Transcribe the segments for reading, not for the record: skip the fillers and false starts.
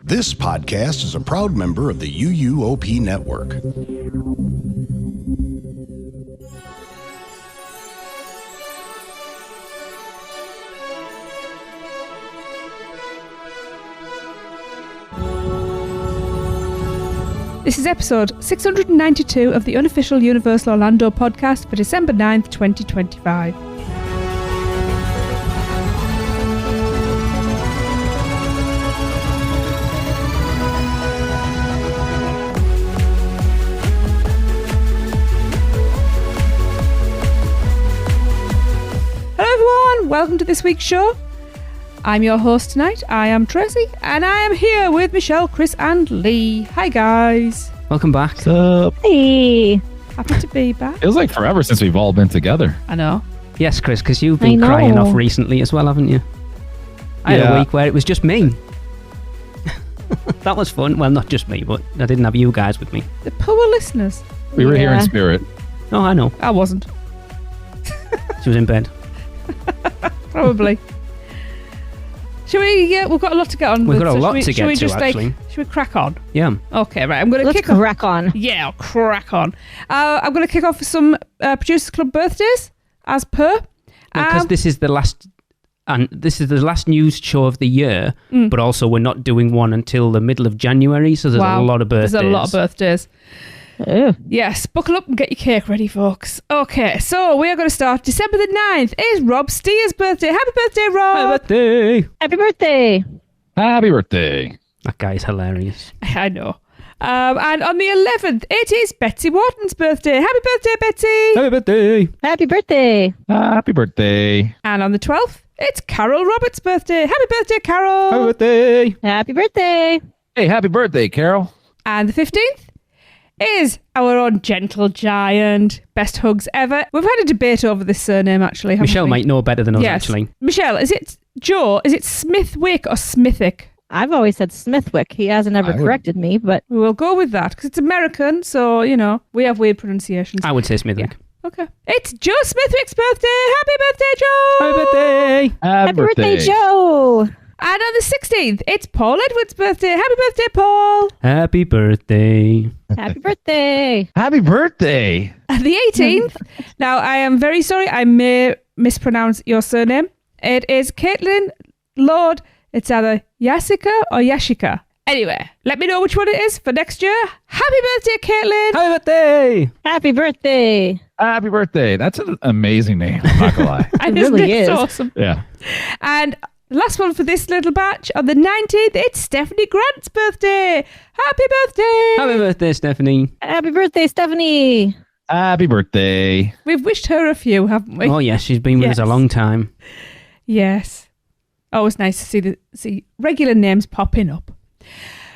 This podcast is a proud member of the UUOP network. This is episode 692 of the unofficial Universal Orlando podcast for December 9th, 2025. Hello everyone, welcome to this week's show. I'm your host tonight. I am Tracy, and I am here with Michelle, Chris, and Lee. Hi, guys. Welcome back. What's up? Hey. Happy to be back. Feels like forever since we've all been together. I know. Yes, Chris, because you've been crying off recently as well, haven't you? I had a week where it was just me. That was fun. Well, not just me, but I didn't have you guys with me. The poor listeners. We were here in spirit. Oh, I know. I wasn't. She was in bed. Probably. Should we? Yeah, we've got a lot to get on. We've got a lot to get to, actually. Should we crack on? Yeah. Okay, right. I'm going to crack on. Yeah, I'll crack on. I'm going to kick off with some Producers Club birthdays, as per. Because this is the last, and this is the last news show of the year. But also we're not doing one until the middle of January, so there's a lot of birthdays. There's a lot of birthdays. Ew. Yes, buckle up and get your cake ready, folks. Okay, so we are going to start. December the 9th is Rob Steer's birthday. Happy birthday, Rob! Happy birthday! Happy birthday! Happy birthday. That guy is hilarious. I know. And on the 11th, it is Betsy Wharton's birthday. Happy birthday, Betsy! Happy birthday! Happy birthday! Happy birthday. And on the 12th, it's Carol Roberts' birthday. Happy birthday, Carol! Happy birthday! Happy birthday! Hey, happy birthday, Carol. And the 15th is our own gentle giant. Best hugs ever. We've had a debate over this surname, actually, haven't Michelle we? might know better than us, Yes. actually. Michelle, is it Joe? Is it Smithwick or Smithick? I've always said Smithwick. He hasn't ever corrected me, but We will go with that because it's American, so, you know, we have weird pronunciations. I would say Smithwick. Okay. It's Joe Smithwick's birthday. Happy birthday, Joe! Happy birthday! happy birthday, Joe! And on the 16th, it's Paul Edwards' birthday. Happy birthday, Paul! Happy birthday! Happy birthday! Happy birthday. And the 18th, now I am very sorry, I may mispronounce your surname. It is Caitlin Lord. It's either Yasika or Yashika. Anyway, let me know which one it is for next year. Happy birthday, Caitlin! Happy birthday! Happy birthday! Happy birthday. That's an amazing name. I'm not gonna lie. And It isn't really it is. awesome? Yeah. And last one for this little batch. On the 19th, it's Stephanie Grant's birthday. Happy birthday! Happy birthday, Stephanie! Happy birthday, Stephanie! Happy birthday. We've wished her a few, haven't we? Oh, yes, she's been with us a Yes. long time. Yes. Always nice to see regular names popping up.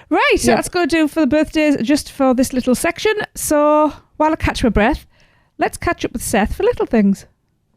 Right, so that's going to do for the birthdays just for this little section. So while I catch my breath, let's catch up with Seth for little things.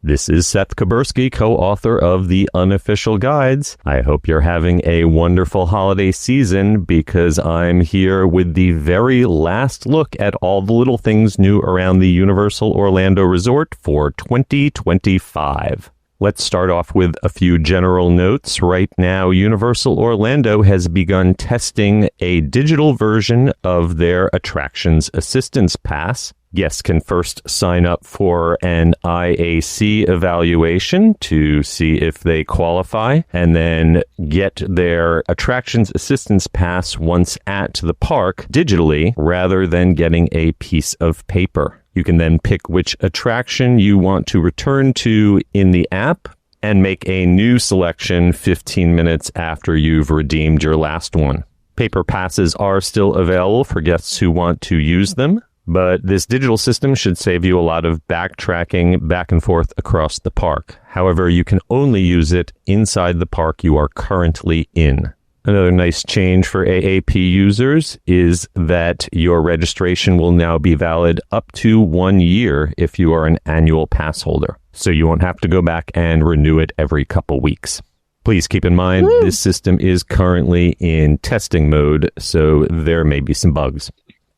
This is Seth Kabursky, co-author of The Unofficial Guides. I hope you're having a wonderful holiday season because I'm here with the very last look at all the little things new around the Universal Orlando Resort for 2025. Let's start off with a few general notes. Right now, Universal Orlando has begun testing a digital version of their Attractions Assistance Pass. Guests can first sign up for an IAC evaluation to see if they qualify, and then get their Attractions Assistance Pass once at the park digitally rather than getting a piece of paper. You can then pick which attraction you want to return to in the app and make a new selection 15 minutes after you've redeemed your last one. Paper passes are still available for guests who want to use them, but this digital system should save you a lot of backtracking back and forth across the park. However, you can only use it inside the park you are currently in. Another nice change for AAP users is that your registration will now be valid up to 1 year if you are an annual pass holder. So you won't have to go back and renew it every couple weeks. Please keep in mind, this system is currently in testing mode, so there may be some bugs.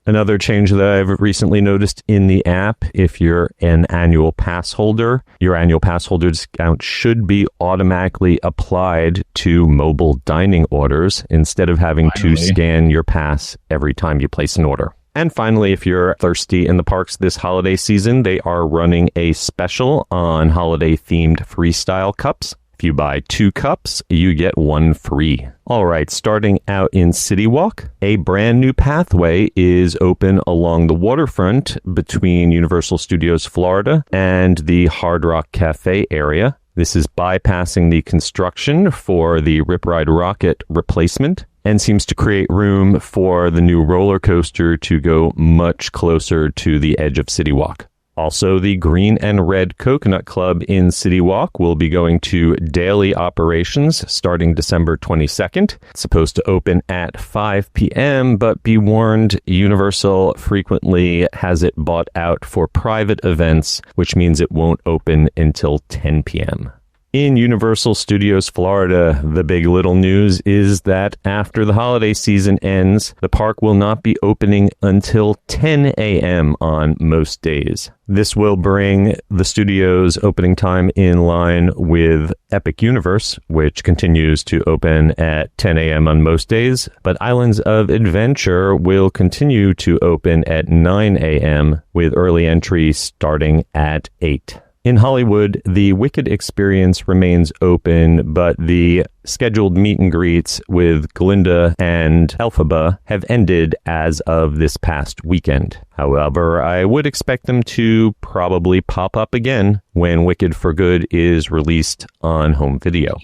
Another change that I've recently noticed in the app, if you're an annual pass holder, your annual pass holder discount should be automatically applied to mobile dining orders instead of having to scan your pass every time you place an order. And finally, if you're thirsty in the parks this holiday season, they are running a special on holiday-themed freestyle cups. If you buy 2 cups, you get 1 free. All right, starting out in City Walk, a brand new pathway is open along the waterfront between Universal Studios Florida and the Hard Rock Cafe area. This is bypassing the construction for the Rip Ride Rocket replacement and seems to create room for the new roller coaster to go much closer to the edge of City Walk. Also, the Green and Red Coconut Club in City Walk will be going to daily operations starting December 22nd. It's supposed to open at 5 p.m., but be warned, Universal frequently has it bought out for private events, which means it won't open until 10 p.m. In Universal Studios Florida, the big little news is that after the holiday season ends, the park will not be opening until 10 a.m. on most days. This will bring the studio's opening time in line with Epic Universe, which continues to open at 10 a.m. on most days, but Islands of Adventure will continue to open at 9 a.m. with early entry starting at 8. In Hollywood, the Wicked experience remains open, but the scheduled meet and greets with Glinda and Elphaba have ended as of this past weekend. However, I would expect them to probably pop up again when Wicked for Good is released on home video.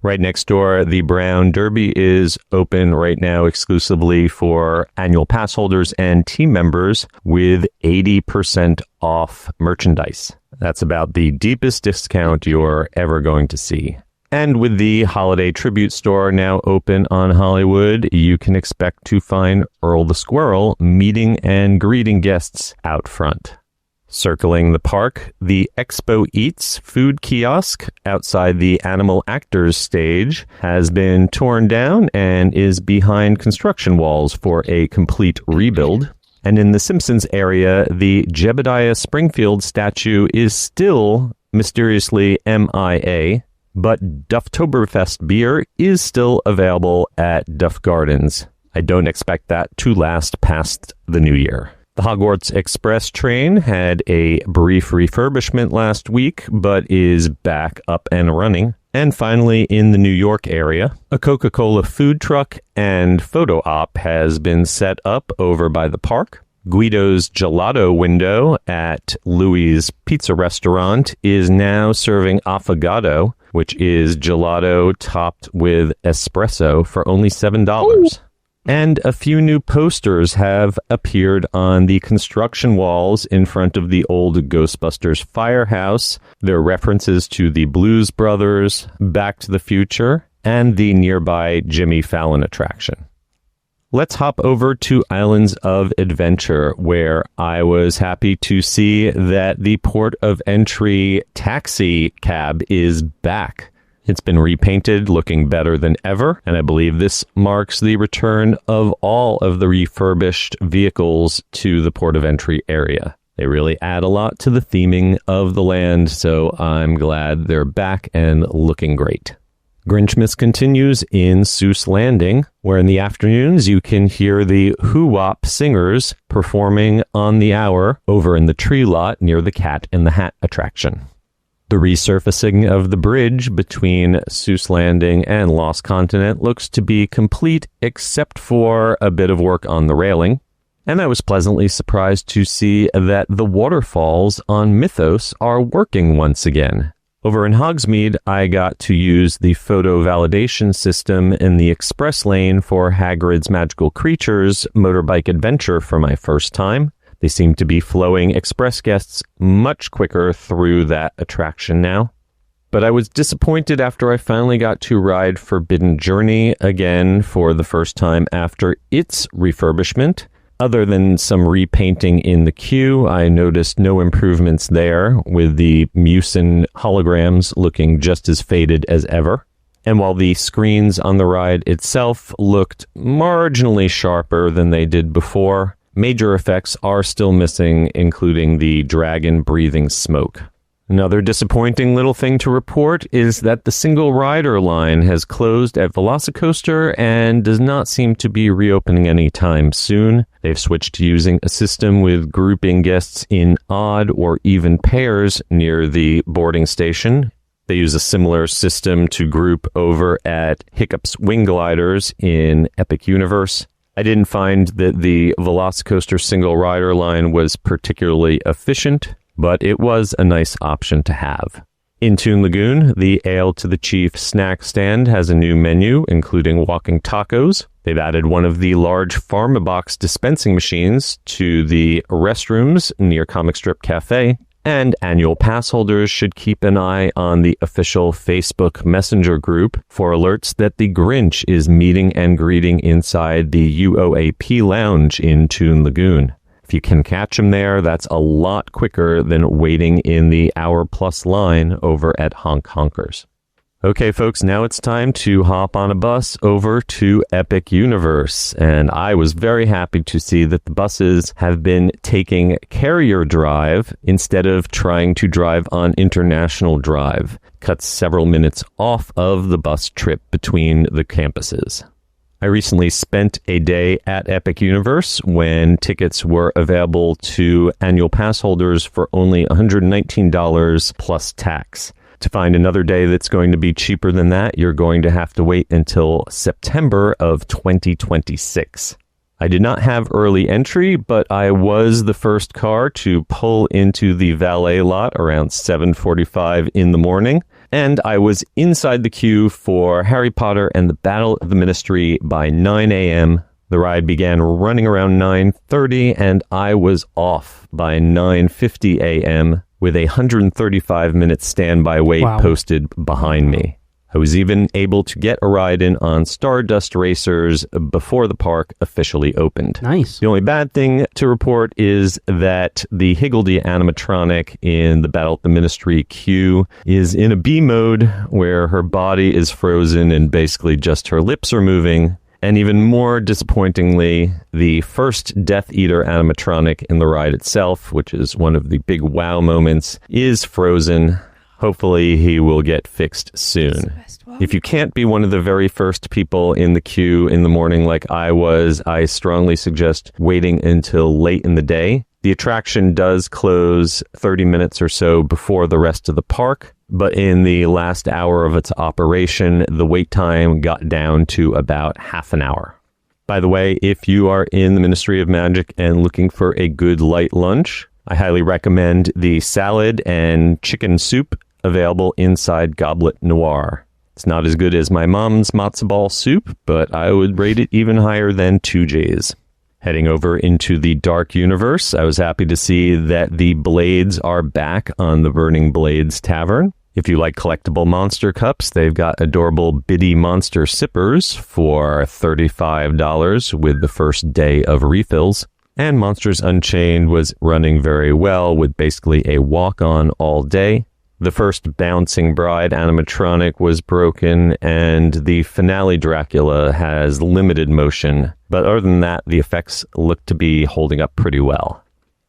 Right next door, the Brown Derby is open right now exclusively for annual pass holders and team members with 80% off merchandise. That's about the deepest discount you're ever going to see. And with the Holiday Tribute Store now open on Hollywood, you can expect to find Earl the Squirrel meeting and greeting guests out front. Circling the park, the Expo Eats food kiosk outside the Animal Actors stage has been torn down and is behind construction walls for a complete rebuild. And in the Simpsons area, the Jebediah Springfield statue is still mysteriously MIA, but Dufftoberfest beer is still available at Duff Gardens. I don't expect that to last past the new year. The Hogwarts Express train had a brief refurbishment last week, but is back up and running. And finally, in the New York area, a Coca-Cola food truck and photo op has been set up over by the park. Guido's Gelato window at Louis' Pizza Restaurant is now serving affogato, which is gelato topped with espresso for only $7. Ooh. And a few new posters have appeared on the construction walls in front of the old Ghostbusters firehouse. They're references to the Blues Brothers, Back to the Future, and the nearby Jimmy Fallon attraction. Let's hop over to Islands of Adventure, where I was happy to see that the port of entry taxi cab is back. It's been repainted, looking better than ever, and I believe this marks the return of all of the refurbished vehicles to the port of entry area. They really add a lot to the theming of the land, so I'm glad they're back and looking great. Grinchmas continues in Seuss Landing, where in the afternoons you can hear the UUOP singers performing on the hour over in the tree lot near the Cat in the Hat attraction. The resurfacing of the bridge between Seuss Landing and Lost Continent looks to be complete except for a bit of work on the railing. And I was pleasantly surprised to see that the waterfalls on Mythos are working once again. Over in Hogsmeade, I got to use the photo validation system in the express lane for Hagrid's Magical Creatures motorbike adventure for my first time. They seem to be flowing express guests much quicker through that attraction now. But I was disappointed after I finally got to ride Forbidden Journey again for the first time after its refurbishment. Other than some repainting in the queue, I noticed no improvements there, with the Mucin holograms looking just as faded as ever. And while the screens on the ride itself looked marginally sharper than they did before, Major effects are still missing, including the dragon breathing smoke. Another disappointing little thing to report is that the single rider line has closed at Velocicoaster and does not seem to be reopening anytime soon. They've switched to using a system with grouping guests in odd or even pairs near the boarding station. They use a similar system to group over at Hiccup's Wing Gliders in Epic Universe. I didn't find that the Velocicoaster single rider line was particularly efficient, but it was a nice option to have. In Toon Lagoon, the Ale to the Chief snack stand has a new menu, including walking tacos. They've added one of the large Pharmabox dispensing machines to the restrooms near Comic Strip Cafe, and annual pass holders should keep an eye on the official Facebook Messenger group for alerts that the Grinch is meeting and greeting inside the UUOP lounge in Toon Lagoon. If you can catch him there, that's a lot quicker than waiting in the hour-plus line over at Honk Honkers. Okay, folks, now it's time to hop on a bus over to Epic Universe. And I was very happy to see that the buses have been taking Carrier Drive instead of trying to drive on International Drive. Cuts several minutes off of the bus trip between the campuses. I recently spent a day at Epic Universe when tickets were available to annual pass holders for only $119 plus tax. To find another day that's going to be cheaper than that, you're going to have to wait until September of 2026. I did not have early entry, but I was the first car to pull into the valet lot around 7:45 in the morning. And I was inside the queue for Harry Potter and the Battle of the Ministry by 9 a.m. The ride began running around 9:30, and I was off by 9:50 a.m. with a 135-minute standby wait posted behind me. I was even able to get a ride in on Stardust Racers before the park officially opened. Nice. The only bad thing to report is that the Higgledy animatronic in the Battle of the Ministry queue is in a B mode where her body is frozen and basically just her lips are moving. And even more disappointingly, the first Death Eater animatronic in the ride itself, which is one of the big wow moments, is frozen. Hopefully he will get fixed soon. If you can't be one of the very first people in the queue in the morning like I was, I strongly suggest waiting until late in the day. The attraction does close 30 minutes or so before the rest of the park, but in the last hour of its operation, the wait time got down to about half an hour. By the way, if you are in the Ministry of Magic and looking for a good light lunch, I highly recommend the salad and chicken soup available inside Goblet Noir. It's not as good as my mom's matzo ball soup, but I would rate it even higher than 2J's. Heading over into the Dark Universe, I was happy to see that the Blades are back on the Burning Blades Tavern. If you like collectible monster cups, they've got adorable Biddy Monster Sippers for $35 with the first day of refills. And Monsters Unchained was running very well with basically a walk-on all day. The first Bouncing Bride animatronic was broken, and the finale Dracula has limited motion. But other than that, the effects look to be holding up pretty well.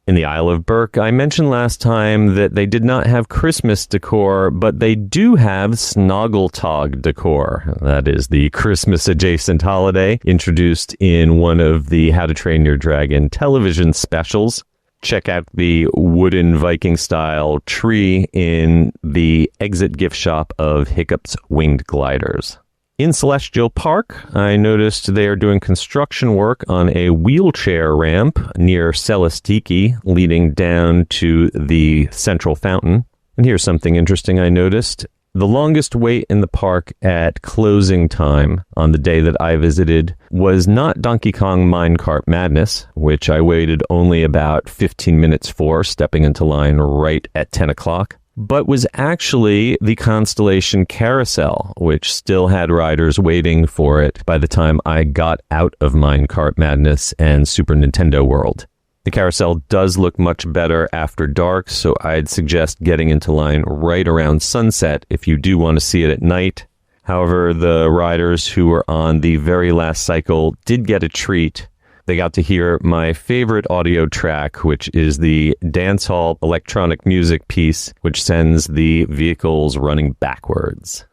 In the Isle of Berk, I mentioned last time that they did not have Christmas decor, but they do have Snoggletog decor. That is the Christmas-adjacent holiday introduced in one of the How to Train Your Dragon television specials. Check out the wooden Viking-style tree in the exit gift shop of Hiccup's Winged Gliders. In Celestial Park, I noticed they are doing construction work on a wheelchair ramp near Celestiki, leading down to the central fountain. And here's something interesting I noticed. The longest wait in the park at closing time on the day that I visited was not Donkey Kong Minecart Madness, which I waited only about 15 minutes for, stepping into line right at 10 o'clock, but was actually the Constellation Carousel, which still had riders waiting for it by the time I got out of Minecart Madness and Super Nintendo World. The carousel does look much better after dark, so I'd suggest getting into line right around sunset if you do want to see it at night. However, the riders who were on the very last cycle did get a treat. They got to hear my favorite audio track, which is the dancehall electronic music piece, which sends the vehicles running backwards.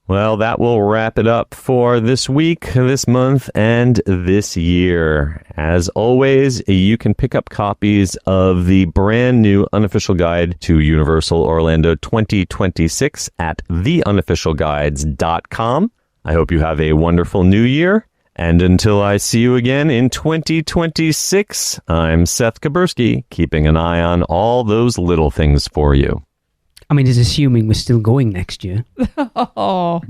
Well, that will wrap it up for this week, this month, and this year. As always, you can pick up copies of the brand new unofficial guide to Universal Orlando 2026 at theunofficialguides.com. I hope you have a wonderful new year. And until I see you again in 2026, I'm Seth Kaburski, keeping an eye on all those little things for you. I mean, it's assuming we're still going next year. Oh,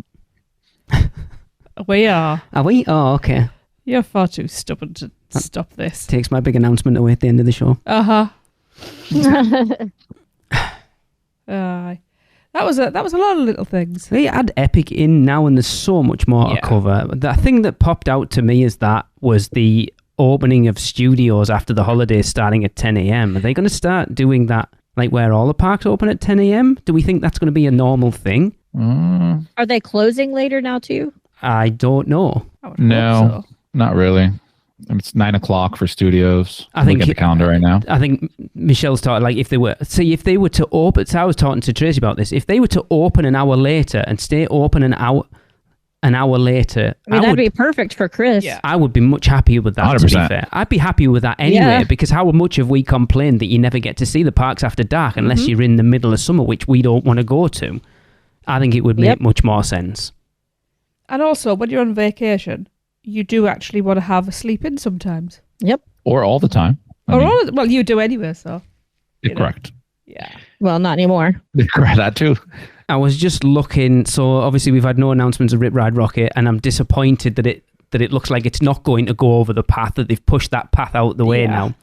we are. Are we? Oh, okay. You're far too stubborn to stop this. Takes my big announcement away at the end of the show. Uh-huh. That was a lot of little things. They add Epic in now, and there's so much more to cover. The thing that popped out to me was the opening of studios after the holidays starting at 10 a.m. Are they going to start doing that, like where all the parks open at 10 a.m.? Do we think that's going to be a normal thing? Are they closing later now too? I don't know. No, not really. It's 9 o'clock for studios. I think look at the calendar right now. I think Michelle's talking like if they were to open. So I was talking to Tracy about this. If they were to open an hour later and stay open an hour later, I mean, that'd be perfect for Chris. Yeah. I would be much happier with that. 100%. To be fair, I'd be happy with that anyway. Because how much have we complained that you never get to see the parks after dark unless you're in the middle of summer, which we don't want to go to? I think it would make much more sense. And also, when you're on vacation, you do actually want to have a sleep in sometimes. Yep. Or all the time. Well, you do anyway, so. Correct. Yeah. Well, not anymore. Correct, that too. I was just looking, so obviously we've had no announcements of Rip Ride Rocket, and I'm disappointed that it looks like it's not going to go over the path, that they've pushed that path out the way now.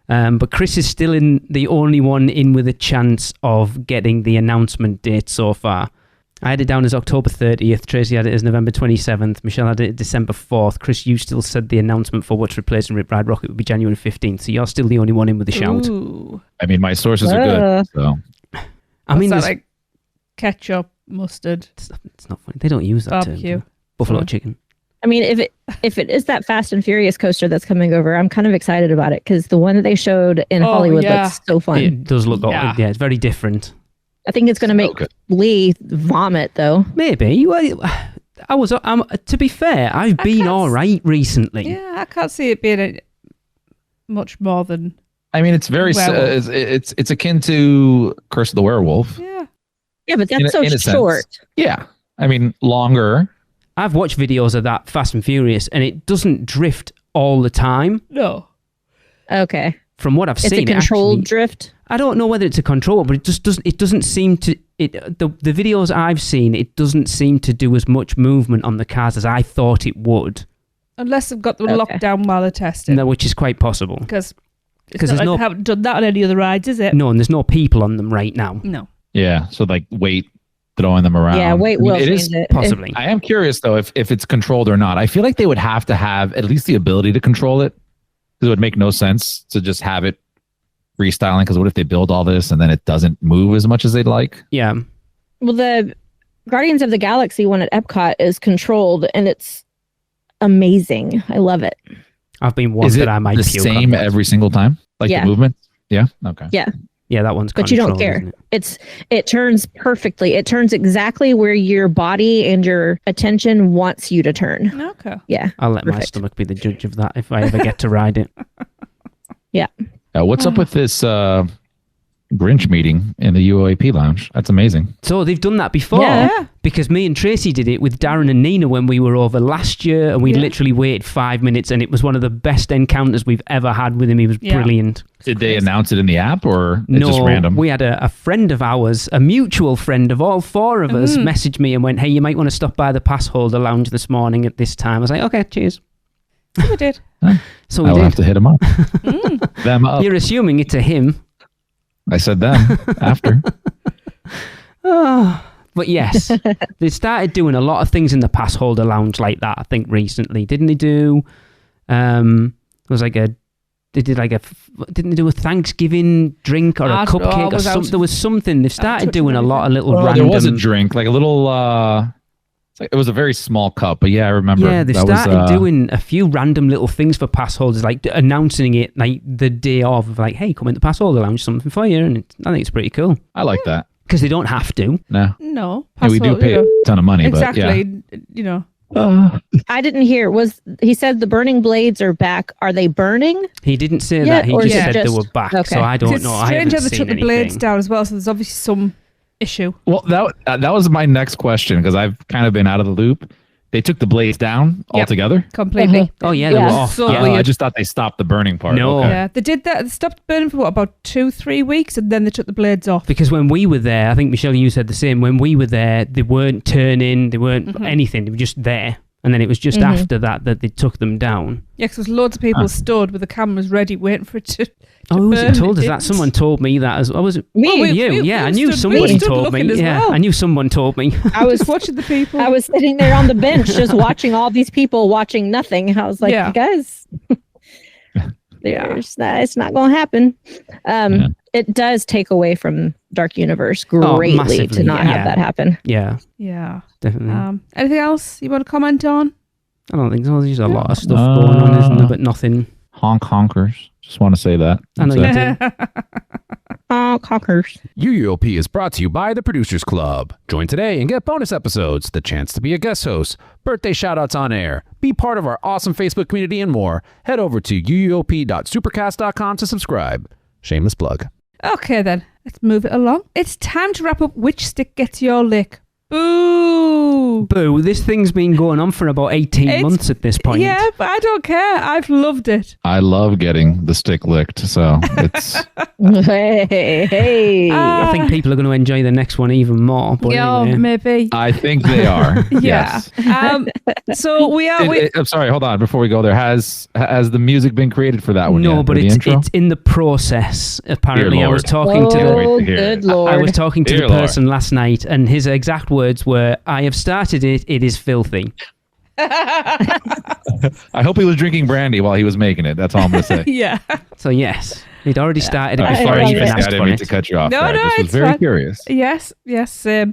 But Chris is still the only one in with a chance of getting the announcement date so far. I had it down as October 30th. Tracy had it as November 27th. Michelle had it December 4th. Chris, you still said the announcement for what's replacing Rip Ride Rocket would be January 15th. So you're still the only one in with a shout. Ooh. I mean, my sources are good. So I mean, that like ketchup, mustard. It's not funny. They don't use that Barbecue. term. Buffalo chicken. I mean, if it is that Fast and Furious coaster that's coming over, I'm kind of excited about it because the one that they showed in Hollywood looks so fun. It does look, it's very different. I think it's going to make Lee vomit, though. Maybe. Well, to be fair, I've been all right recently. Yeah, I can't see it being much more than. I mean, it's very it's akin to Curse of the Werewolf. Yeah. Yeah, but that's so short. Yeah, I mean, longer. I've watched videos of that Fast and Furious, and it doesn't drift all the time. No. Okay. From what I've seen, it's a controlled drift. I don't know whether it's a control, but it just doesn't. It doesn't seem to. The videos I've seen, it doesn't seem to do as much movement on the cars as I thought it would. Unless they've got them locked down while they're testing. No, which is quite possible. Because they haven't done that on any other rides, is it? No, and there's no people on them right now. No. Yeah, so like weight throwing them around. Yeah, weight will change it. Possibly. I am curious though if it's controlled or not. I feel like they would have to have at least the ability to control it. Because it would make no sense to just have it freestyling. Because what if they build all this and then it doesn't move as much as they'd like? Yeah. Well, the Guardians of the Galaxy one at Epcot is controlled, and it's amazing. I love it. I've been one that I might the same every single time? Like the movement? Yeah. Okay. Yeah. Yeah, that one's but you don't care. It turns perfectly. It turns exactly where your body and your attention wants you to turn. Okay. Yeah. I'll let my stomach be the judge of that if I ever get to ride it. Yeah. What's up with this Grinch meeting in the UUOP lounge? That's amazing. So they've done that before because me and Tracy did it with Darren and Nina when we were over last year, and we literally waited 5 minutes, and it was one of the best encounters we've ever had with him. He was brilliant. Did they announce it in the app or it's just random? We had a friend of ours, a mutual friend of all four of us, messaged me and went, "Hey, you might want to stop by the pass holder lounge this morning at this time." I was like, "Okay, cheers." So we did. So we I'll did. have to hit him up. Them up. You're assuming it's a him. I said them after. But yes, they started doing a lot of things in the pass holder lounge like that, I think, recently. Didn't they do... didn't they do a Thanksgiving drink or a cupcake or something? There was something. They've started doing a lot of little random... There was a drink, like a little... it's It was a very small cup, but yeah, I remember. Yeah, they started doing a few random little things for pass holders, like announcing it like the day of, like, hey, come into Pass Holder Lounge, something for you. And I think it's pretty cool. I like that. Because they don't have to. No. Yeah, we do pay a ton of money, exactly, but yeah. You know. I didn't hear. He said the burning blades are back? Are they burning? He didn't say that. He just said they were back. Okay. So I don't know. It's strange how they took seen the blades down as well. So there's obviously some issue. Well, that was my next question because I've kind of been out of the loop. They took the blades down altogether? Completely. Oh, yeah, they were off. So yeah. weird. I just thought they stopped the burning part. No. Okay. Yeah, they did that. They stopped burning for about 2-3 weeks, and then they took the blades off. Because when we were there, I think, Michelle, you said the same. When we were there, they weren't turning, they weren't anything. They were just there. And then it was just after that they took them down. Yeah, because loads of people stood with the cameras ready, waiting for it to Oh, was burn. it told us that? Someone told me that as well. Was it you? Yeah, I knew somebody told me. Yeah, well. I knew someone told me. I was watching the people. I was sitting there on the bench just watching all these people watching nothing. I was like, you guys, it's not going to happen. It does take away from Dark Universe greatly to not have that happen. Yeah. Yeah. Definitely. Anything else you want to comment on? I don't think so. There's a lot of stuff going on, isn't there? But nothing. Honk honkers. Just want to say that. I know you do. Honk honkers. UUOP is brought to you by the Producers Club. Join today and get bonus episodes, the chance to be a guest host, birthday shoutouts on air, be part of our awesome Facebook community, and more. Head over to uuop.supercast.com to subscribe. Shameless plug. Okay, then. Let's move it along. It's time to wrap up Which Stick Gets Your Lick. Boo! Boo, this thing's been going on for about 18 months at this point. Yeah, but I don't care. I've loved it. I love getting the stick licked, so it's... hey. I think people are going to enjoy the next one even more. But anyway. Maybe. I think they are. Yeah. Yes. So we are... I'm sorry, hold on. Before we go there, has the music been created for that one No, yet, but it's in the process, apparently. Dear I was Lord. talking to the... Good Lord. I was talking to Dear the person last night, and his exact words were, I have started it, it is filthy. I hope he was drinking brandy while he was making it. That's all I'm going to say. Yeah. So yes, he'd already started it All right, before sorry, I even I asked didn't for mean it. to cut you off. No, there. no, I just was it's very fine. curious. Yes. So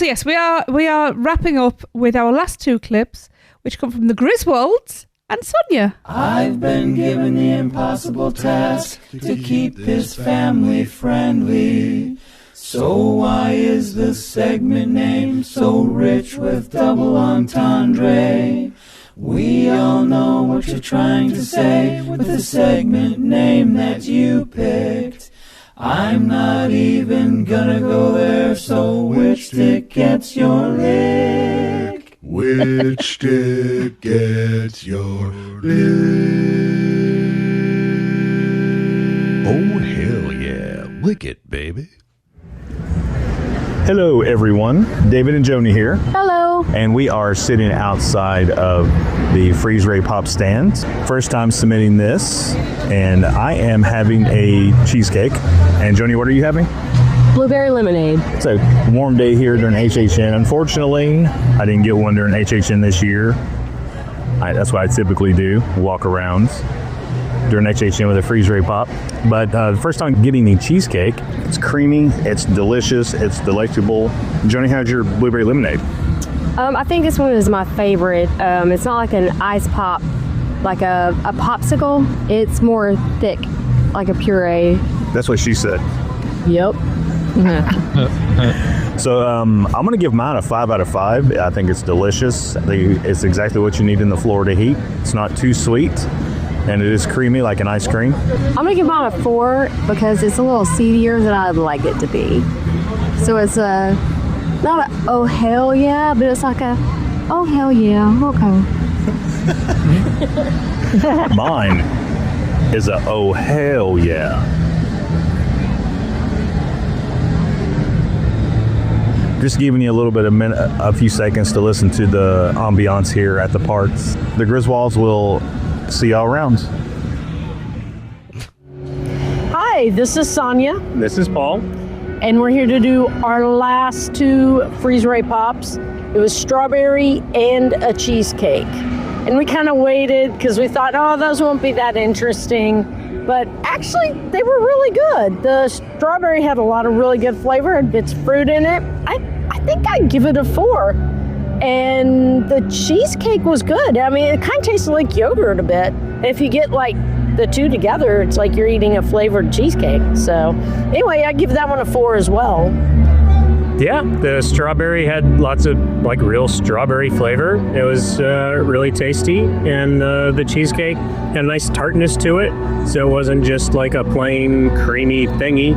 yes, we are wrapping up with our last two clips, which come from the Griswolds and Sonia. I've been given the impossible task to keep this family friendly. So why is the segment name so rich with double entendre? We all know what you're trying to say with the segment name that you picked. I'm not even gonna go there, so which stick gets your lick? Which stick gets your lick? Oh, hell yeah. Lick it, baby. Hello, everyone. David and Joni here. Hello. And we are sitting outside of the FreezeRay Pops stand. First time submitting this, and I am having a cheesecake. And Joni, what are you having? Blueberry lemonade. It's a warm day here during HHN. Unfortunately, I didn't get one during HHN this year. That's what I typically do, walk around during HHN with a FreezeRay Pop. But the first time getting the cheesecake, it's creamy, it's delicious, it's delectable. Joni, how's your blueberry lemonade? I think this one is my favorite. It's not like an ice pop, like a popsicle. It's more thick, like a puree. That's what she said. Yep. So I'm going to give mine a 5 out of 5. I think it's delicious. It's exactly what you need in the Florida heat. It's not too sweet, and it is creamy like an ice cream. I'm going to give mine a 4 because it's a little seedier than I'd like it to be. So it's not a oh hell yeah, but it's like a oh hell yeah, okay. Mine is a oh hell yeah. Just giving you a little bit of a few seconds to listen to the ambiance here at the parks. The Griswolds will see y'all around. Hi, this is Sonia, This is Paul. and we're here to do our last 2 FreezeRay Pops. It was strawberry and a cheesecake. And we kind of waited because we thought, oh, those won't be that interesting. But actually, they were really good. The strawberry had a lot of really good flavor and bits of fruit in it. I think I'd give it a 4. And the cheesecake was good. I mean, it kind of tasted like yogurt a bit. If you get like the two together, it's like you're eating a flavored cheesecake. So anyway, I give that one a 4 as well. Yeah, the strawberry had lots of like real strawberry flavor. It was really tasty, and the cheesecake had a nice tartness to it, so it wasn't just like a plain creamy thingy.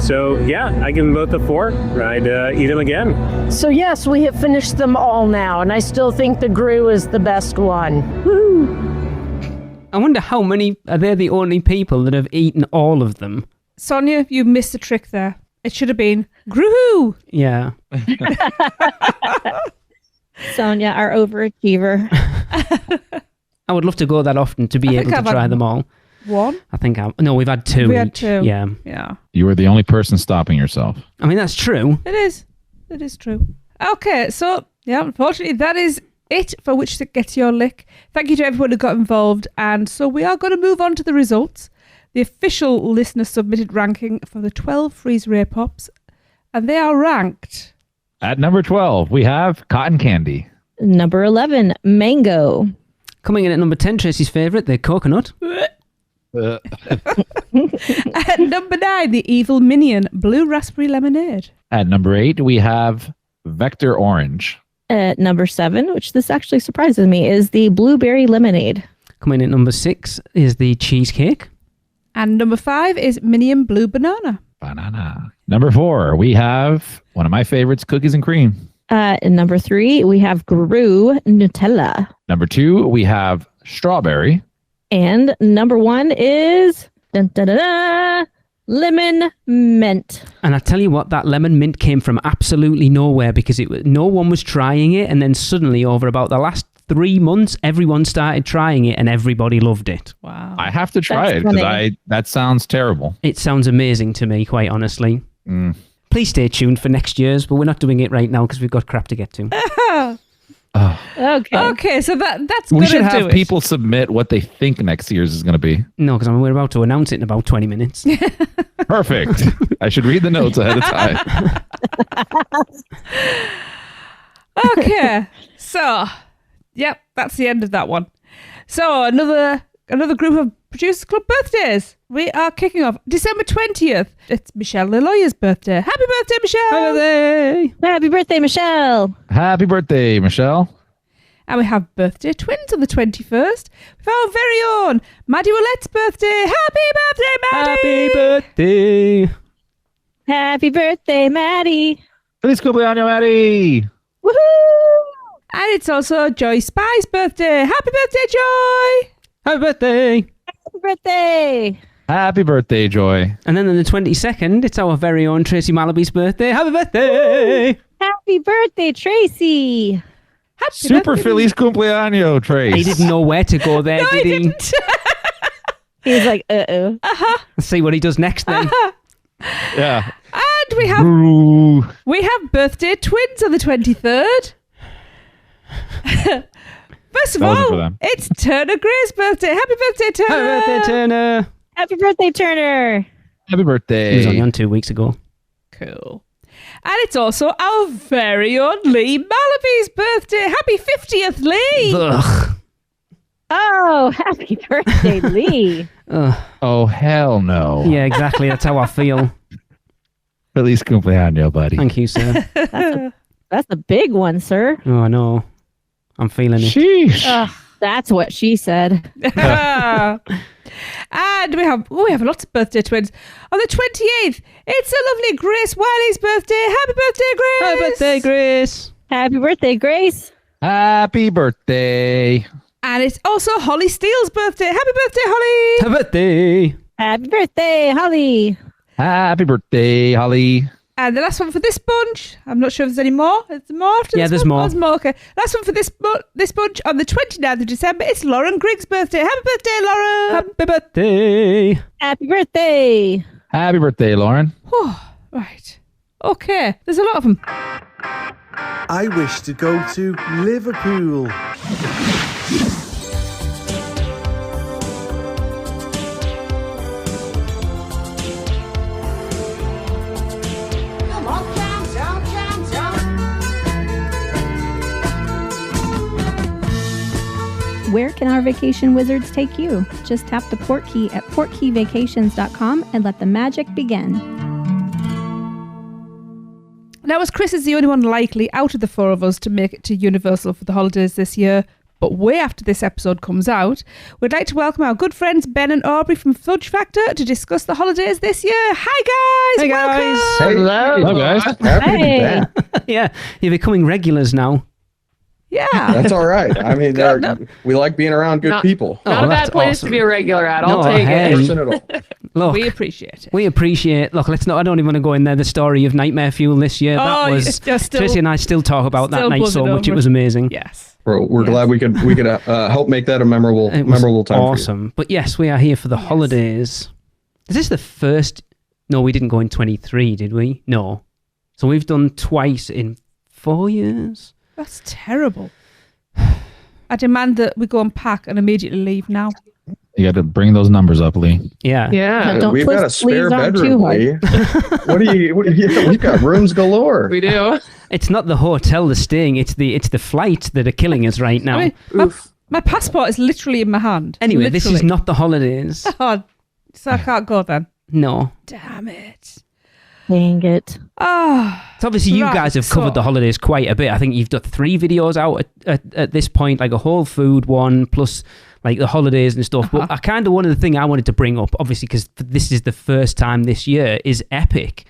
So yeah, I give them both a 4. I'd eat them again. So yes, we have finished them all now, and I still think the Gru is the best one. Woo! I wonder how many, are they the only people that have eaten all of them? Sonia, you missed a trick there. It should have been Gru. Yeah. Sonia, our overachiever. I would love to go that often to be able to try them all. One? I think no, we've had 2 We each. had 2. Yeah. Yeah. You were the only person stopping yourself. I mean, that's true. It is. It is true. Okay, so, yeah, unfortunately, that is it for Which Gets Your Lick. Thank you to everyone who got involved. And so we are going to move on to the results. The official listener-submitted ranking for the 12 FreezeRay Pops. And they are ranked. At number 12, we have Cotton Candy. Number 11, Mango. Coming in at number 10, Tracy's favourite, the Coconut. At number 9, the Evil Minion, Blue Raspberry Lemonade. At number 8, we have Vector Orange. At number 7, which this actually surprises me, is the Blueberry Lemonade. Coming in at number 6 is the Cheesecake. And number 5 is Minion Blue Banana. Number 4, we have one of my favorites, Cookies and Cream. And number 3, we have Gru Nutella. Number 2, we have Strawberry. And number 1 is Lemon Mint. And I tell you what, that lemon mint came from absolutely nowhere because no one was trying it, and then suddenly over about the last 3 months, everyone started trying it and everybody loved it. Wow. I have to try it because that sounds terrible. It sounds amazing to me, quite honestly. Please stay tuned for next year's, but we're not doing it right now because we've got crap to get to. Okay, so that's we gonna should do have it. people submit what they think next year's is going to be. No, because we're about to announce it in about 20 minutes. Perfect. I should read the notes ahead of time. Okay, so yep, that's the end of that one. So another group of Producers Club birthdays. We are kicking off December 20th. It's Michelle the lawyer's birthday. Happy birthday, Michelle! Happy birthday! Happy birthday, Michelle! Happy birthday, Michelle. And we have birthday twins on the 21st. With our very own Maddie Willette's birthday. Happy birthday, Maddie! Happy birthday! Happy birthday, Maddie! Feliz cumpleaños, Maddie! Woohoo! And it's also Joy Spy's birthday. Happy birthday, Joy! Happy birthday! Happy birthday! Happy birthday, Joy. And then on the 22nd, it's our very own Tracy Malaby's birthday. Happy birthday! Happy birthday, Tracy! Happy Super birthday. feliz cumpleaños, Trace. He didn't know where to go there, No, did he he? didn't. He's like, uh-oh. Let's see what he does next then. Yeah. And we have birthday twins on the 23rd. First of That wasn't for all, them. it's Turner Gray's birthday. Happy birthday, Turner! Happy birthday, Turner! Happy birthday, Turner! Happy birthday. He was only on 2 weeks ago. Cool. And it's also our very own Lee Malaby's birthday. Happy 50th, Lee! Ugh. Oh, happy birthday, Lee! Ugh. Oh, hell no. Yeah, exactly. That's how I feel. Feliz cumpleaños, buddy. Thank you, sir. That's a big one, sir. Oh, I know. I'm feeling it. Sheesh. That's what she said. And we have lots of birthday twins. On the 28th, it's the lovely Grace Wiley's birthday. Happy birthday, Grace! Happy birthday, Grace! Happy birthday, Grace! Happy birthday. And it's also Holly Steele's birthday. Happy birthday, Holly! Happy birthday! Happy birthday, Holly! Happy birthday, Holly. And the last one for this bunch, I'm not sure if there's any more. Is there more after Yeah, this there's one? more. Oh, there's more. Okay. Last one for this bunch on the 29th of December. It's Lauren Griggs' birthday. Happy birthday, Lauren! Happy birthday! Happy birthday! Happy birthday, Lauren. Whew, right. Okay. There's a lot of them. I wish to go to Liverpool. Come on, jump, jump, jump, jump. our vacation wizards take you. Just tap the port key at portkeyvacations.com and let the magic begin. Now, as Chris is the only one likely out of the four of us to make it to Universal for the holidays this year, but way after this episode comes out, we'd like to welcome our good friends Ben and Aubree from Fudge Factor to discuss the holidays this year. Hi, guys! Hey, Welcome! guys! Hello, guys. Happy to be back. Yeah, you're becoming regulars now. Yeah. That's all right. I mean, we like being around good people. Not a bad place to be a regular at. I'll take it. Look, we appreciate it. We appreciate. Look, let's not. I don't even want to go in there. The story of Nightmare Fuel this year. That was Tracy and I still talk about that night so much. It was amazing. Yes. We're glad we could help make that a memorable time. Awesome. But yes, we are here for the holidays. Is this the first? No, we didn't go in 23, did we? No. So we've done twice in 4 years. That's terrible. I demand that we go and pack and immediately leave now. You got to bring those numbers up, Lee. Yeah. Don't We've got a spare bedroom, Lee. We've got rooms galore. We do. It's not the hotel that's staying, it's the flight that are killing us right now. I mean, my passport is literally in my hand. Anyway, this is not the holidays. Oh, so I can't go then. No. Damn it. Dang it. Oh, so obviously you guys have covered the holidays quite a bit. I think you've done 3 videos out at this point, like a whole food one, plus like the holidays and stuff. But one of the thing I wanted to bring up, obviously, because this is the first time this year, is Epic.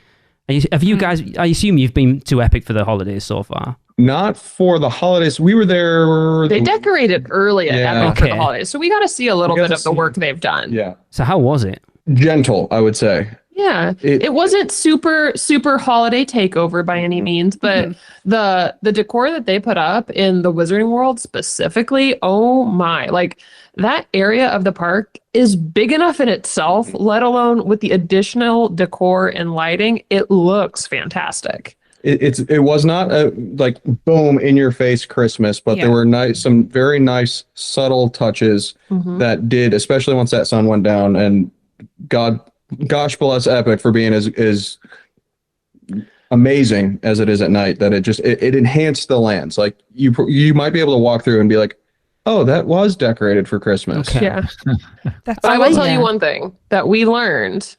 Have you guys, I assume you've been to Epic for the holidays so far? Not for the holidays. We were there. They decorated early at Epic for the holidays, so we got to see a little bit of the work they've done. Yeah. So how was it? Gentle, I would say. Yeah, it wasn't super holiday takeover by any means, but the decor that they put up in the Wizarding World specifically, oh my, like that area of the park is big enough in itself, let alone with the additional decor and lighting, it looks fantastic. It was not a like boom in your face Christmas, but there were some very nice subtle touches that did, especially once that sun went down, and gosh bless Epic for being as amazing as it is at night, that it enhanced the lands. Like you might be able to walk through and be like, oh, that was decorated for Christmas. Okay. Yeah. But I will tell you one thing that we learned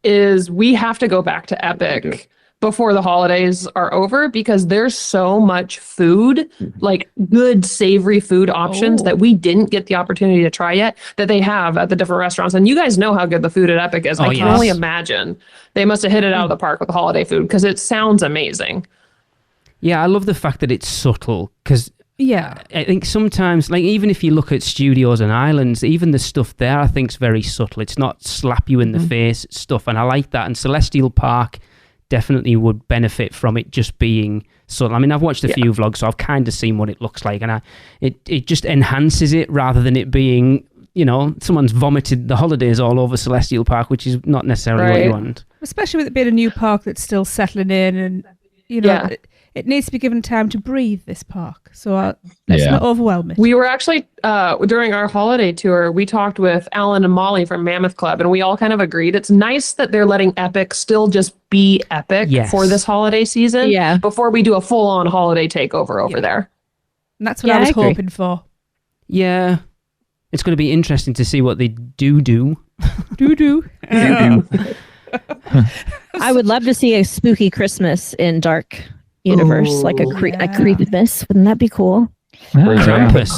is we have to go back to Epic before the holidays are over, because there's so much food, like good savory food options that we didn't get the opportunity to try yet, that they have at the different restaurants. And you guys know how good the food at Epic is. I can only imagine they must have hit it out of the park with the holiday food, because it sounds amazing. Yeah, I love the fact that it's subtle, because I think sometimes, like even if you look at studios and islands, even the stuff there I think is very subtle. It's not slap you in the face stuff, and I like that. And Celestial Park definitely would benefit from it just being subtle. I mean, I've watched a few vlogs, so I've kind of seen what it looks like, and it just enhances it rather than it being, someone's vomited the holidays all over Celestial Park, which is not necessarily what you want. Especially with it being a new park that's still settling in, and it needs to be given time to breathe, this park. So let's not overwhelm it. We were actually, during our holiday tour, we talked with Alan and Molly from Mammoth Club, and we all kind of agreed it's nice that they're letting Epic still just be Epic for this holiday season before we do a full-on holiday takeover over there. And that's what I was hoping for. Yeah. It's going to be interesting to see what they do. I would love to see a spooky Christmas in Dark Universe, like a creepiness. Wouldn't that be cool? Krampus.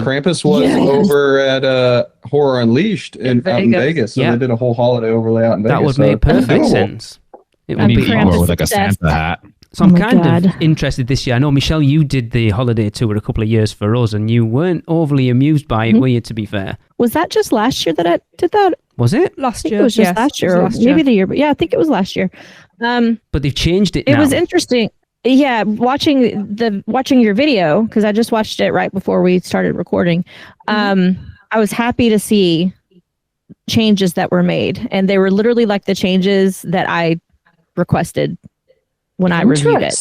Krampus was over at Horror Unleashed in Vegas. So they did a whole holiday overlay out in Vegas. That would make perfect sense. It would be more with like a Santa hat. So I'm kind of interested this year. I know, Michelle, you did the holiday tour a couple of years for us, and you weren't overly amused by it, were you, to be fair? Was that just last year that I did that? Was it? Last year. It was just last year, or maybe the year, but I think it was last year. But they've changed it now. It was interesting. Yeah, watching your video, because I just watched it right before we started recording. I was happy to see changes that were made, and they were literally like the changes that I requested when I reviewed it.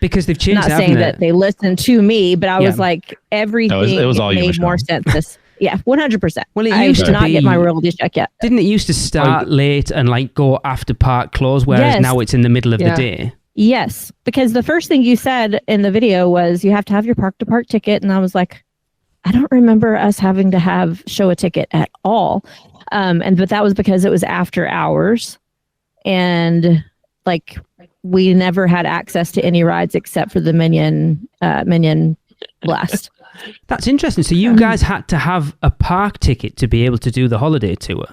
Because they've changed. Not saying that they listened to me, but I was like, everything it was all made more sense. Yeah, 100%. Well, I did not get my royalty check yet. Didn't it used to start late and like go after park close, whereas now it's in the middle of the day? Yes, because the first thing you said in the video was you have to have your park to park ticket, and I was like, I don't remember us having to show a ticket at all. But that was because it was after hours, and like we never had access to any rides except for the Minion Blast. That's interesting. So you guys had to have a park ticket to be able to do the holiday tour.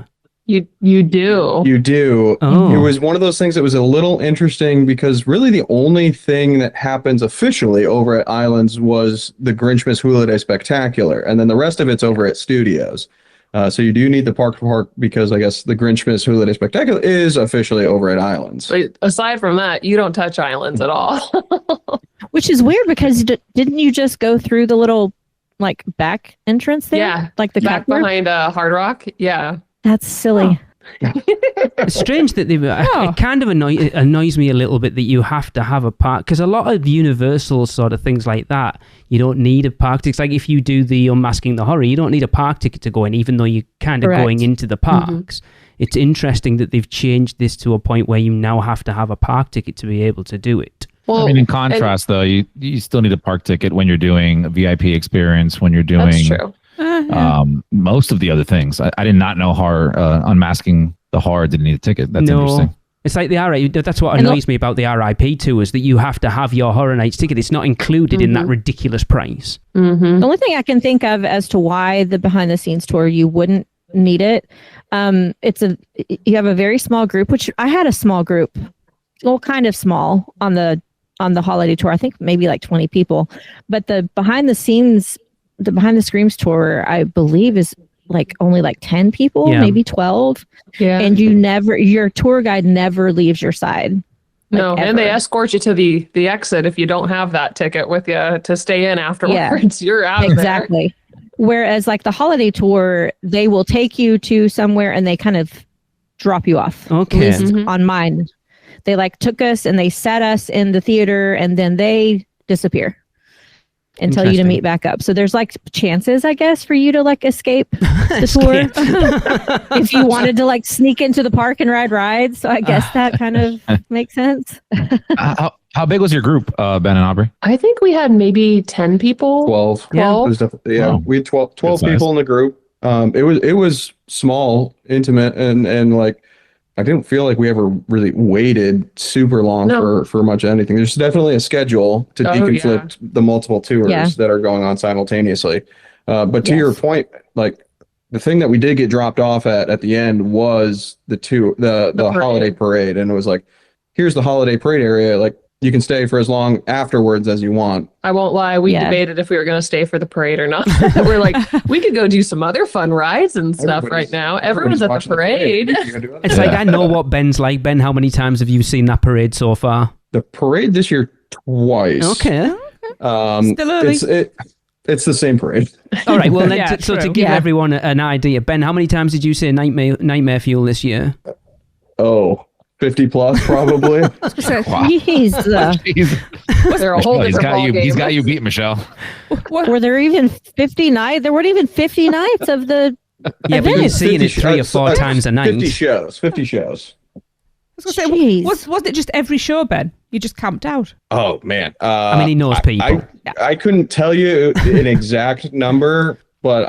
You do. You do. Oh. It was one of those things that was a little interesting because really the only thing that happens officially over at Islands was the Grinchmas Holiday Spectacular, and then the rest of it's over at Studios. So you do need the park because I guess the Grinchmas Holiday Spectacular is officially over at Islands. But aside from that, you don't touch Islands at all. Which is weird because didn't you just go through the little like back entrance there? Yeah, like the back behind Hard Rock. Yeah, that's silly. It's strange that it kind of annoys me a little bit that you have to have a park, because a lot of Universal sort of things like that, you don't need a park ticket. It's like if you do the Unmasking the Horror, you don't need a park ticket to go in, even though you're kind of going into the parks. It's interesting that they've changed this to a point where you now have to have a park ticket to be able to do it. Well, I mean, in contrast, though, you still need a park ticket when you're doing a VIP experience, when you're doing that's true. Most of the other things. I did not know Unmasking the Horror didn't need a ticket. That's interesting. It's like the RIP. That's what annoys me about the RIP tours, that you have to have your Horror Nights ticket. It's not included in that ridiculous price. The only thing I can think of as to why the behind the scenes tour you wouldn't need it, you have a very small group, which I had a small group, well, kind of small on the holiday tour. I think maybe like 20 people, but the behind the screams tour, I believe, is like only like 10 people, maybe 12. Yeah. And your tour guide never leaves your side. No, and they escort you to the exit if you don't have that ticket with you to stay in afterwards. You're out exactly. Whereas like the holiday tour, they will take you to somewhere and they kind of drop you off. Okay. At least on mine, they like took us and they set us in the theater and then they disappear and tell you to meet back up. So there's like chances, I guess, for you to like escape the tour if you wanted to like sneak into the park and ride rides. So I guess that kind of makes sense. How big was your group, Ben and Aubree? I think we had maybe 10 people. 12. 12? It was definitely, Wow. we had 12 people in the group. It was small, intimate, and like I didn't feel like we ever really waited super long for much of anything. There's definitely a schedule to deconflict the multiple tours that are going on simultaneously. But to your point, like the thing that we did get dropped off at the end was the holiday parade. And it was like, here's the holiday parade area. Like you can stay for as long afterwards as you want. I won't lie. We debated if we were going to stay for the parade or not. We're like, we could go do some other fun rides and stuff right now. Everyone's at the parade. It's like, I know what Ben's like. Ben, how many times have you seen that parade so far? The parade this year twice. Okay. Still early. It's the same parade. All right. Well, then, to give everyone an idea, Ben, how many times did you say Nightmare Fuel this year? 50 plus probably. They're a whole different ball game. He's got you beat, Michelle. Were there even 50 nights? There weren't even 50 nights of the but you're seeing it 3 or 4 times a night. 50 shows. I was going to say, was it just every show, Ben? You just camped out? Oh, man. I mean, he knows people. I couldn't tell you an exact number, but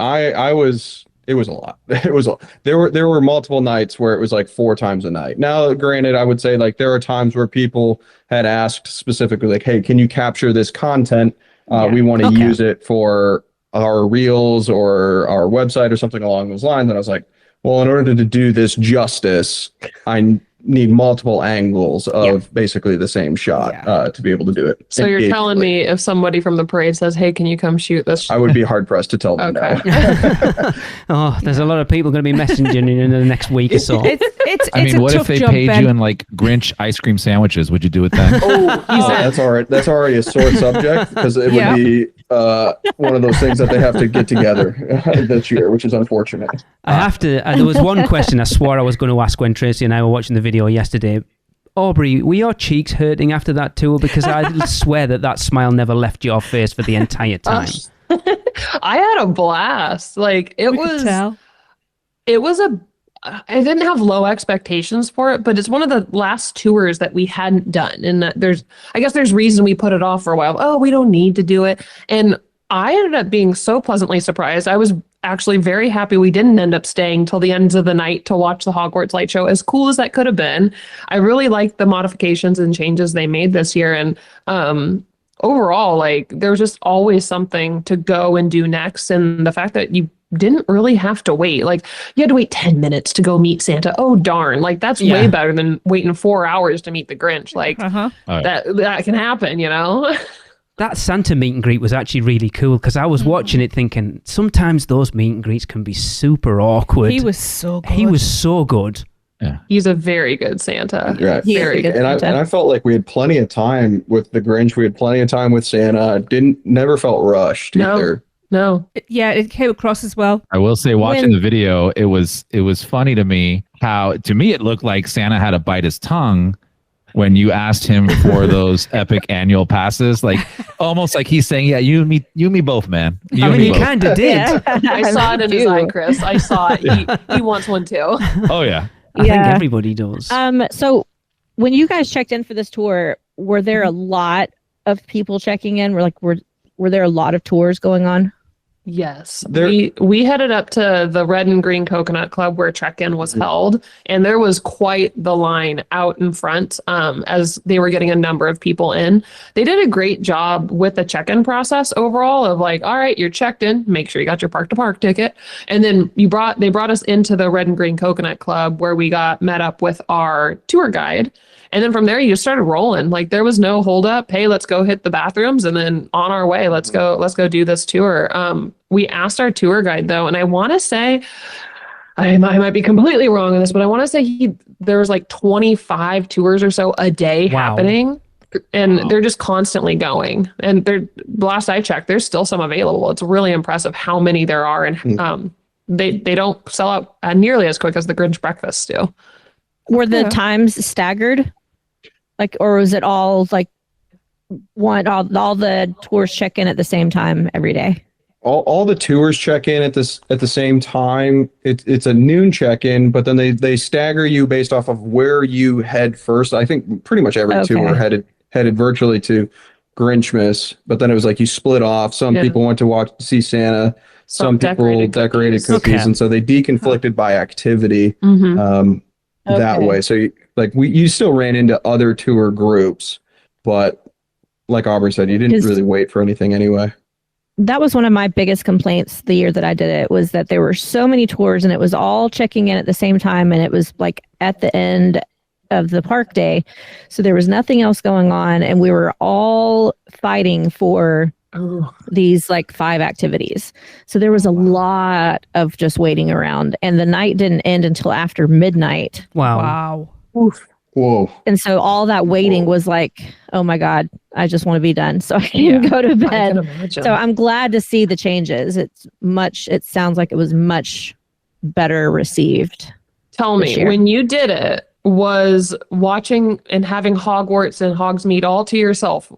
it was a lot. There were multiple nights where it was like 4 times a night. Now, granted, I would say like there are times where people had asked specifically like, hey, can you capture this content? We want to use it for our reels or our website or something along those lines. And I was like, well, in order to do this justice, I need multiple angles of basically the same shot to be able to do it. So you're telling me if somebody from the parade says, hey, can you come shoot this? I would be hard pressed to tell them no. There's a lot of people going to be messaging you in the next week or so. It's what if they paid you in like Grinch ice cream sandwiches? Would you do it then? That's all right. That's already a sore subject because it would be one of those things that they have to get together this year, which is unfortunate. I have to. There was one question I swore I was going to ask when Tracy and I were watching the video yesterday. Aubree, were your cheeks hurting after that tour? Because I swear that smile never left your face for the entire time. I had a blast. Like it was I didn't have low expectations for it, but it's one of the last tours that we hadn't done. And that there's reason we put it off for a while. Oh, we don't need to do it. And I ended up being so pleasantly surprised. I was actually very happy we didn't end up staying till the end of the night to watch the Hogwarts light show, as cool as that could have been. I really liked the modifications and changes they made this year. And overall, like, there's just always something to go and do next. And the fact that you didn't really have to wait. Like, you had to wait 10 minutes to go meet Santa. Oh, darn. Like, that's way better than waiting 4 hours to meet the Grinch. Like, that can happen, you know? That Santa meet and greet was actually really cool because I was watching it thinking sometimes those meet and greets can be super awkward. He was so good. He was so good. Yeah. He's a very good Santa. Right. Very good. And I felt like we had plenty of time with the Grinch. We had plenty of time with Santa. Never felt rushed either. No. Yeah, it came across as well. I will say, watching the video, it was funny to me how, to me, it looked like Santa had to bite his tongue when you asked him for those epic annual passes, like almost like he's saying, "Yeah, you and me both, man." I mean, he kind of did. I saw it in his eye, Chris. I saw it. He wants one too. Oh yeah, I think everybody does. So when you guys checked in for this tour, were there a lot of people checking in? Were there a lot of tours going on? Yes. We headed up to the Red and Green Coconut Club where check-in was held, and there was quite the line out in front as they were getting a number of people in. They did a great job with the check-in process overall of like, all right, you're checked in, make sure you got your park-to-park ticket. And then they brought us into the Red and Green Coconut Club where we got met up with our tour guide. And then from there, you just started rolling. Like, there was no hold up. Hey, let's go hit the bathrooms, and then on our way, let's go do this tour. We asked our tour guide though, and I want to say, I might be completely wrong on this, but I want to say there was like 25 tours or so a day happening, and they're just constantly going. And last I checked, there's still some available. It's really impressive how many there are, and they don't sell out nearly as quick as the Grinch breakfasts do. Were the times staggered? Like, or was it all like all the tours check in at the same time every day? All the tours check in at the same time. It's a noon check in, but then they stagger you based off of where you head first. I think pretty much every tour headed virtually to Grinchmas, but then it was like you split off. Some people went to see Santa. Some people decorated cookies, and so they deconflicted by activity that way. So you still ran into other tour groups, but like Aubree said, you didn't really wait for anything anyway. That was one of my biggest complaints the year that I did it, was that there were so many tours and it was all checking in at the same time, and it was like at the end of the park day. So there was nothing else going on, and we were all fighting for these like 5 activities. So there was a lot of just waiting around, and the night didn't end until after midnight. Wow. Oof. Whoa. And so all that waiting was like, oh my God, I just want to be done. So I can go to bed. So I'm glad to see the changes. It sounds like it was much better received. Tell me, when you did it, was watching and having Hogwarts and Hogsmeade all to yourself,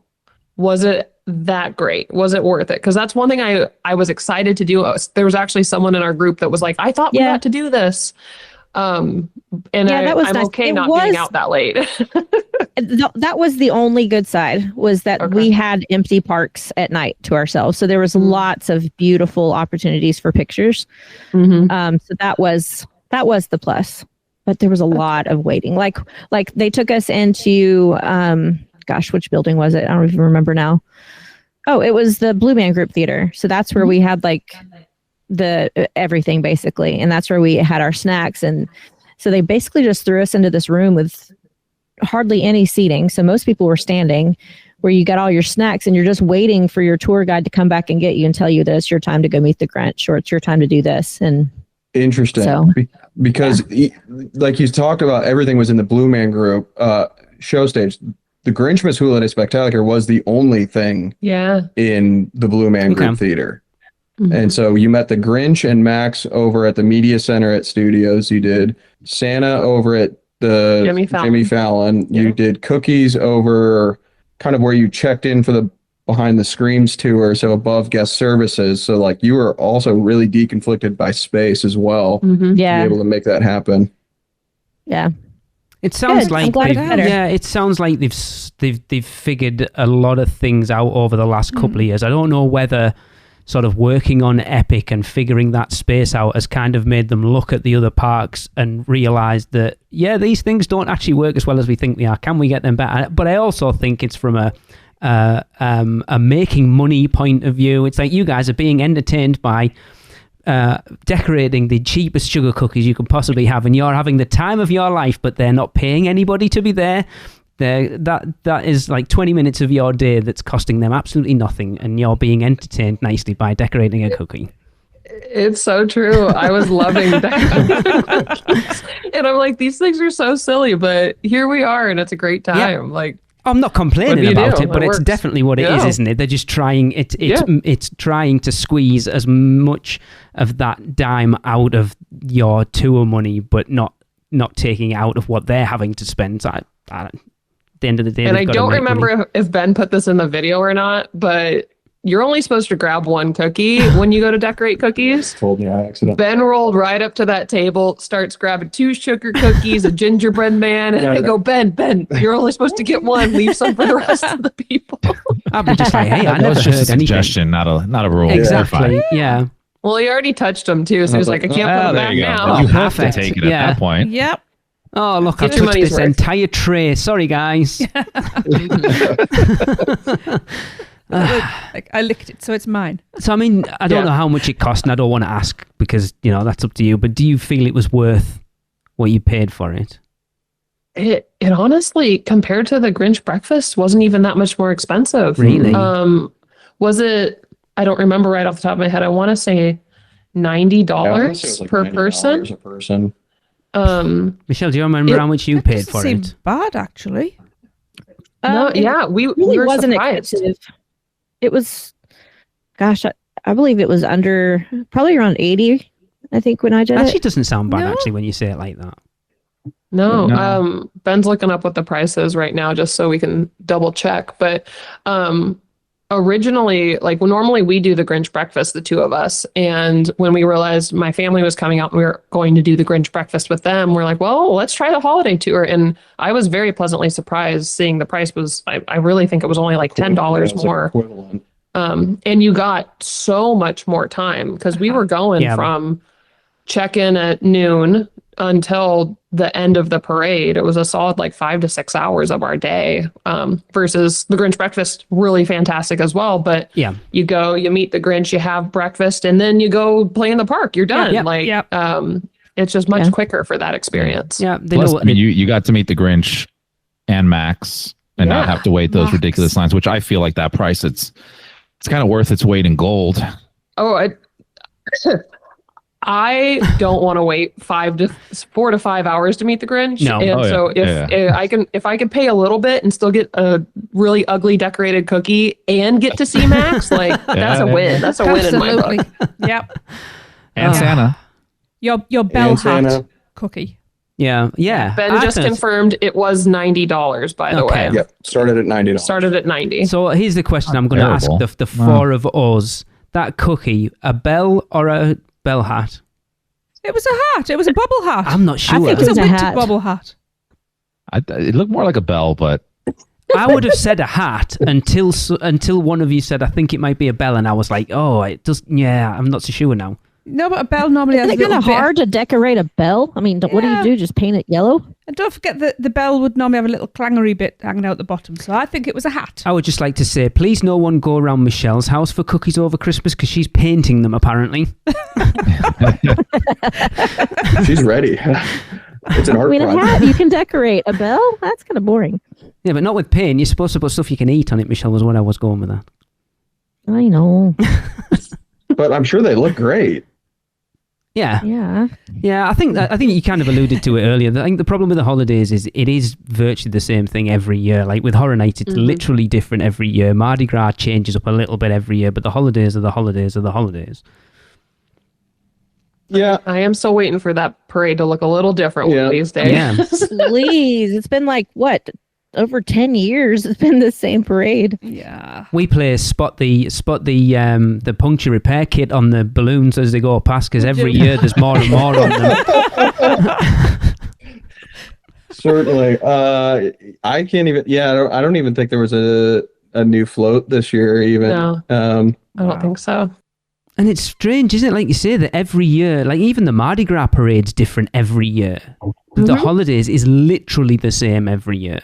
was it that great? Was it worth it? Because that's one thing I was excited to do. There was actually someone in our group that was like, I thought we got to do this. And that was I'm nice. okay not being out that late. That was the only good side, was that we had empty parks at night to ourselves. So there was lots of beautiful opportunities for pictures. So that was the plus, but there was a lot of waiting. Like they took us into, which building was it? I don't even remember now. Oh, it was the Blue Man Group Theater. So that's where we had like the everything basically, and that's where we had our snacks. And so they basically just threw us into this room with hardly any seating, so most people were standing, where you got all your snacks and you're just waiting for your tour guide to come back and get you and tell you that it's your time to go meet the Grinch, or it's your time to do this. And interesting. So, because like you talked about, everything was in the Blue Man Group show stage. The Grinchmas Holiday Spectacular was the only thing in the Blue Man Group Theater. And so you met the Grinch and Max over at the Media Center at Studios. You did Santa over at the Jimmy Fallon. You did cookies over kind of where you checked in for the Behind the Screams tour, so above guest services. So like you were also really deconflicted by space as well to be able to make that happen. Yeah. It sounds it sounds like they've figured a lot of things out over the last couple of years. I don't know whether sort of working on Epic and figuring that space out has kind of made them look at the other parks and realize that, yeah, these things don't actually work as well as we think they are. Can we get them better? But I also think it's from a making money point of view. It's like you guys are being entertained by decorating the cheapest sugar cookies you can possibly have, and you're having the time of your life, but they're not paying anybody to be there. That is like 20 minutes of your day that's costing them absolutely nothing, and you're being entertained nicely by decorating a cookie. It's so true. I was loving that. And I'm like, these things are so silly, but here we are, and it's a great time. Yeah. Like, I'm not complaining about it, but it's works. definitely what it is, isn't it? They're just trying. It's trying to squeeze as much of that dime out of your tour money, but not taking out of what they're having to spend. So at the end of the day, and I don't remember if Ben put this in the video or not, but you're only supposed to grab one cookie when you go to decorate cookies. Told me I accidentally. Ben rolled right up to that table, starts grabbing 2 sugar cookies, a gingerbread man, and I go, Ben, you're only supposed to get one. Leave some for the rest of the people. I'll be just like, hey, I That never was just a heard anything. suggestion, not a rule. Exactly. Yeah. Well, he already touched them too, so he was like, I can't put them there back you go. now. You have to perfect. take it Yeah. at that point. Yep. Oh, look, Get I've your touched money's this worth. entire tray. Sorry, guys. Like, I licked it, so it's mine. So, I mean, I don't know how much it cost, and I don't want to ask because, that's up to you. But do you feel it was worth what you paid for it? It honestly, compared to the Grinch breakfast, wasn't even that much more expensive. Really? Was it? I don't remember right off the top of my head. I want to say $90 per person. A person. Michelle, do you remember how much you paid Doesn't for seem it? bad, actually. No, It yeah, we really were wasn't surprised. expensive. It was, gosh, I believe it was under probably around 80. I think when I did Actually, it. doesn't sound bad, No. actually, when you say it like that. No, Ben's looking up what the price is right now just so we can double check. But originally, like normally we do the Grinch breakfast, the 2 of us. And when we realized my family was coming out and we were going to do the Grinch breakfast with them, we're like, well, let's try the holiday tour. And I was very pleasantly surprised seeing the price was, I really think it was only like $10 more. Equivalent. And you got so much more time because we were going from check-in at noon until the end of the parade. It was a solid like 5 to 6 hours of our day, versus the Grinch breakfast, really fantastic as well. But you go, you meet the Grinch, you have breakfast, and then you go play in the park. You're done. It's just much quicker for that experience. Yeah. Plus, I mean, you got to meet the Grinch and Max and not have to wait those ridiculous lines, which I feel like that price, it's kind of worth its weight in gold. Oh, I don't want to wait 4 to 5 hours to meet the Grinch. No. And so if I could pay a little bit and still get a really ugly decorated cookie and get to see Max, like that's a win. That's a win in my book. Yep. And Santa. Your bell And hat Santa. cookie. Yeah. Ben just confirmed it was $90, by the way. Yep. Started at $90. Started at 90. So here's the question I'm going to ask the 4 of us. That cookie, a bell or a bell hat? It was a hat. It was a bubble hat. I'm not sure. I think it was a winter hat. bubble hat. It looked more like a bell, but I would have said a hat until one of you said, I think it might be a bell. And I was like, oh, it does. Yeah, I'm not so sure now. No, but a bell normally has Isn't it kind of hard to decorate a bell? I mean, what do you do? Just paint it yellow? And don't forget that the bell would normally have a little clangery bit hanging out the bottom. So I think it was a hat. I would just like to say, please no one go around Michelle's house for cookies over Christmas because she's painting them, apparently. She's ready. It's an art I mean, a project. hat, you can decorate. A bell? That's kind of boring. Yeah, but not with paint. You're supposed to put stuff you can eat on it, Michelle, was where I was going with that. I know. But I'm sure they look great. Yeah. I think you kind of alluded to it earlier. I think the problem with the holidays is it is virtually the same thing every year. Like with Horror Nights, it's literally different every year. Mardi Gras changes up a little bit every year, but the holidays are the holidays are the holidays. Yeah. I am still waiting for that parade to look a little different one of these days. Yeah. Please. It's been like, what? Over 10 years it's been the same parade. Yeah. We play spot the puncture repair kit on the balloons as they go past because every year there's more and more on them. Certainly. I can't even. Yeah, I don't even think there was a new float this year. Even. No. I don't think so. And it's strange, isn't it? Like you say, that every year, like even the Mardi Gras parade's different every year. The holidays is literally the same every year.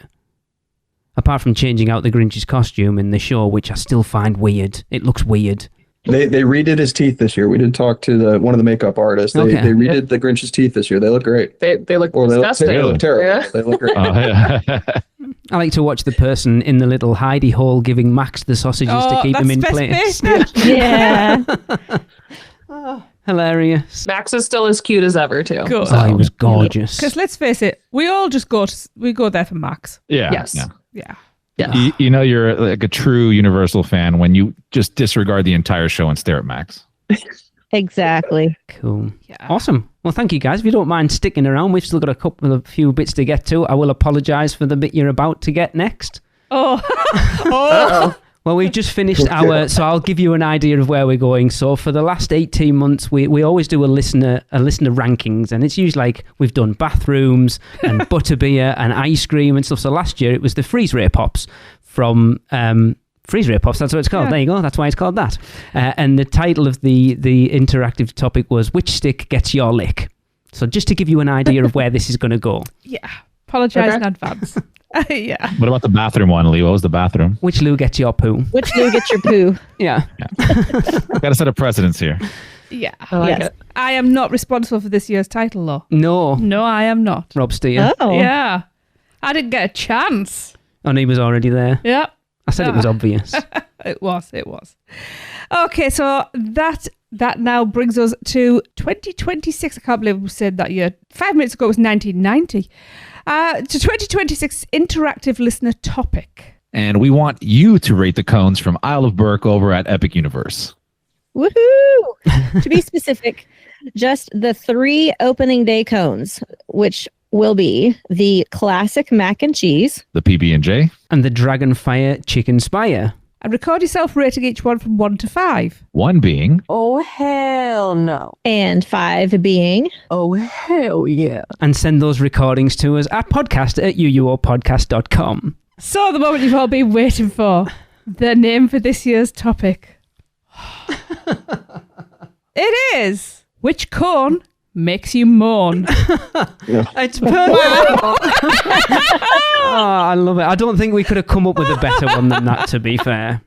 Apart from changing out the Grinch's costume in the show, which I still find weird. It looks weird. They redid his teeth this year. We did talk to one of the makeup artists. They redid the Grinch's teeth this year. They look great. They look disgusting. They look terrible. Yeah. They look great. I like to watch the person in the little hidey hole giving Max the sausages to keep him in place. Yeah. Hilarious. Max is still as cute as ever, too. Good. Oh, he was gorgeous. Because let's face it, we all just go there for Max. Yeah. Yes. Yeah. You know you're like a true Universal fan when you just disregard the entire show and stare at Max. Exactly. Cool. Yeah. Awesome. Well, thank you guys. If you don't mind sticking around, we've still got a few bits to get to. I will apologise for the bit you're about to get next. Oh. Well, we've just finished so I'll give you an idea of where we're going. So for the last 18 months, we always do a listener rankings, and it's usually like we've done bathrooms and butterbeer and ice cream and stuff. So last year it was the FreezeRay Pops from FreezeRay Pops, that's what it's called. Yeah. There you go, that's why it's called that. And the title of the interactive topic was Which Stick Gets Your Lick? So just to give you an idea of where this is going to go. Yeah, apologise in advance. Yeah. What about the bathroom one, Lee? What was the bathroom? Which loo gets your poo? Which loo gets your poo? Yeah. Got to set a precedence here. Yeah. I like it. I am not responsible for this year's title, though. No, I am not. Rob Steer. Oh. Yeah. I didn't get a chance. And he was already there. Yeah. I said it was obvious. It was. Okay, so that now brings us to 2026. I can't believe we said that year. 5 minutes ago it was 1990. To 2026 interactive listener topic. And we want you to rate the cones from Isle of Burke over at Epic Universe. Woohoo! To be specific, just the 3 opening day cones, which will be the classic mac and cheese, the PB&J, and the Dragonfire Chicken Spire. And record yourself rating each one from 1 to 5. 1 being, Oh, hell no. and 5 being, Oh, hell yeah. And send those recordings to us at podcast@uuopodcast.com. So the moment you've all been waiting for, the name for this year's topic. It is Which Cone Makes You Moan? It's perfect. I love it. I don't think we could have come up with a better one than that, to be fair.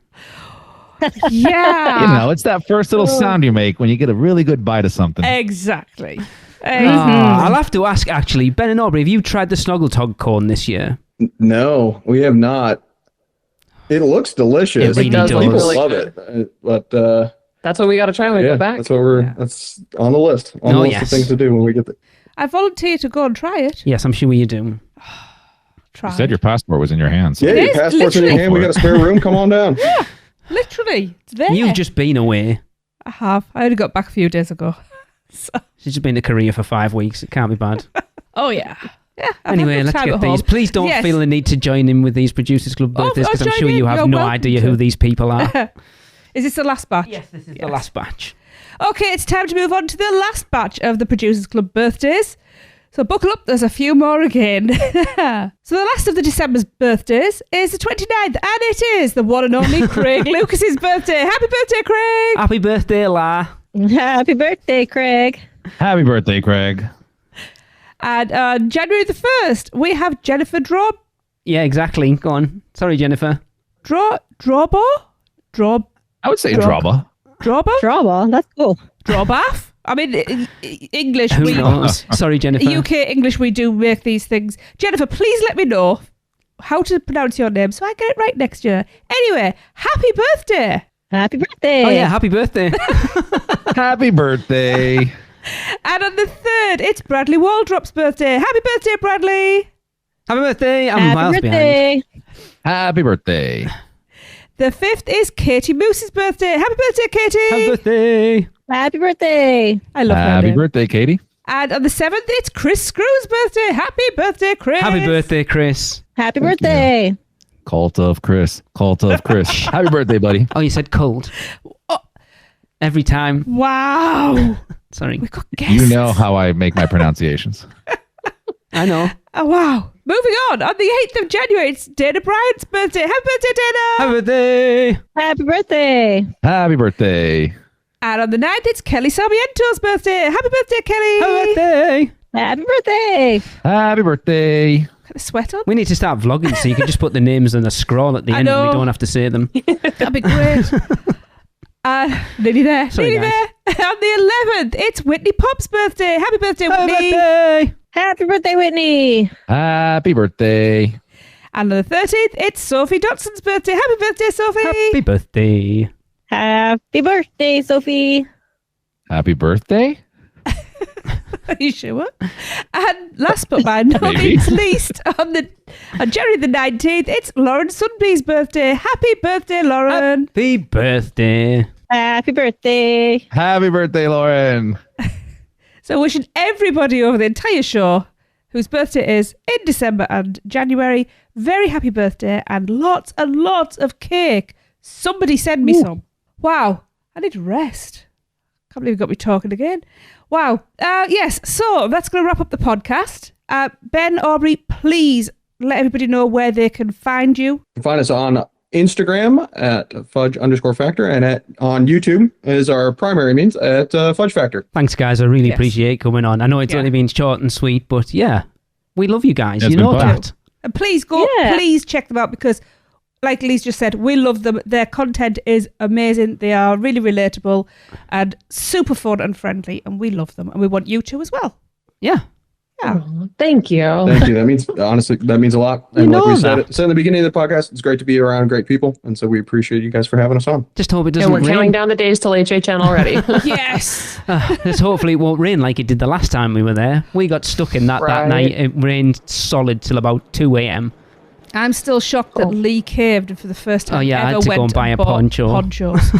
Yeah. you know, it's that first little sound you make when you get a really good bite of something. Exactly. I'll have to ask, actually, Ben and Aubree, have you tried the Snoggletog cone this year? No, we have not. It looks delicious. It really does. People Really love good. it. But That's what we got to try when we go back. That's on the list. On the list of things to do when we get there. I volunteer to go and try it. Yes, I'm sure you do. Try. You said your passport was in your hands. Yeah, your passport's in your hand. We got a spare room. Come on down. Yeah, literally. It's there. You've just been away. I have. I only got back a few days ago. So. She's just been to Korea for 5 weeks. It can't be bad. Oh, yeah. Yeah. Anyway, let's get these. Please don't feel the need to join in with these Producers Club birthdays, because I'm sure you have no idea who these people are. Is this the last batch? Yes, this is the last batch. Okay, it's time to move on to the last batch of the Producers Club birthdays. So buckle up, there's a few more again. So the last of the December's birthdays is the 29th, and it is the one and only Craig Lucas's birthday. Happy birthday, Craig! Happy birthday, La. Happy birthday, Craig. Happy birthday, Craig. And on January the 1st, we have Jennifer Drob. Yeah, exactly. Go on. Sorry, Jennifer. Drobo? I would say Droba. Droba, that's cool. Drobath? I mean, English. Who knows? Sorry, Jennifer. UK English, we do make these things. Jennifer, please let me know how to pronounce your name so I get it right next year. Anyway, happy birthday. Happy birthday. Oh, yeah, happy birthday. Happy birthday. And on the 3rd, it's Bradley Waldrop's birthday. Happy birthday, Bradley. Happy birthday. I'm miles behind. Happy birthday. The 5th is Katie Moose's birthday. Happy birthday, Katie. Happy birthday. Happy birthday. I love that Happy name. birthday, Katie. And on the 7th, it's Chris Screw's birthday. Happy birthday, Chris. Happy birthday, Chris. Happy birthday. Cult of Chris. Happy birthday, buddy. Oh, you said cold. Oh. Every time. Wow. Sorry. We got guests. You know how I make my pronunciations. I know. Oh, wow. Moving on the 8th of January, it's Dana Bryant's birthday. Happy birthday, Dana. Happy birthday. Happy birthday. Happy birthday. And on the 9th, it's Kelly Sarmiento's birthday. Happy birthday, Kelly. Happy birthday. Happy birthday. Happy birthday. Got a sweat on. We need to start vlogging so you can just put the names on a scroll at the end and we don't have to say them. That'd be great. Nearly there. Sorry, nearly guys. there. On the 11th, it's Whitney Pop's birthday. Happy birthday, Whitney. Happy birthday. Happy birthday, Whitney. Happy birthday. And on the 13th, it's Sophie Dotson's birthday. Happy birthday, Sophie. Happy birthday. Happy birthday, Sophie. Happy birthday. Are you sure? And last but by no Maybe. means least, on January the 19th, it's Lauren Sunby's birthday. Happy birthday, Lauren. Happy birthday. Happy birthday. Happy birthday, Lauren. So wishing everybody over the entire show whose birthday is in December and January, very happy birthday and lots of cake. Somebody send me some. Wow, I need to rest. Can't believe you got me talking again. Wow. Yes, so that's going to wrap up the podcast. Ben, Aubree, please let everybody know where they can find you. You can find us on Instagram at Fudge_Factor and on YouTube is our primary means at Fudge Factor. Thanks, guys. I really appreciate coming on. I know it's only been short and sweet, but yeah, we love you guys. It's you been know fun. that. And please go, please check them out because, like Lise just said, we love them. Their content is amazing. They are really relatable and super fun and friendly, and we love them. And we want you to as well. Yeah. Oh, thank you. Thank you. That means, honestly, that means a lot. And like we said in the beginning of the podcast, it's great to be around great people. And so we appreciate you guys for having us on. Just hope it And doesn't we're rain. counting down the days till HHN already. Yes. Just hopefully it won't rain like it did the last time we were there. We got stuck in that night. It rained solid till about 2 a.m. I'm still shocked that Lee caved and for the first time Oh yeah, I ever had to went go and buy a bought poncho. ponchos.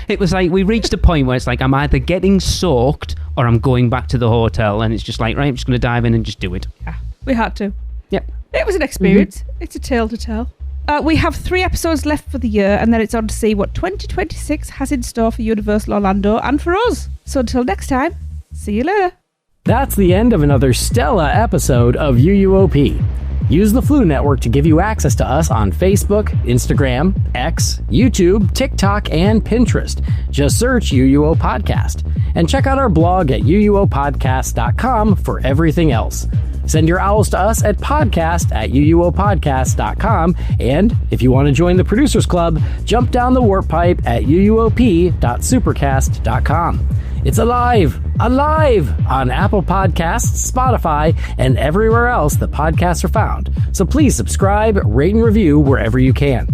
It was like we reached a point where it's like I'm either getting soaked or I'm going back to the hotel, and it's just like, right, I'm just going to dive in and just do it. Yeah, we had to. Yep. It was an experience. It's a tale to tell. We have 3 episodes left for the year, and then it's on to see what 2026 has in store for Universal Orlando and for us. So until next time, see you later. That's the end of another Stella episode of UUOP. Use the Flu Network to give you access to us on Facebook, Instagram, X, YouTube, TikTok, and Pinterest. Just search UUO Podcast. And check out our blog at uuopodcast.com for everything else. Send your owls to us at podcast@uuopodcast.com. And if you want to join the Producers Club, jump down the warp pipe at uuop.supercast.com. It's alive on Apple Podcasts, Spotify, and everywhere else that podcasts are found. So please subscribe, rate, and review wherever you can.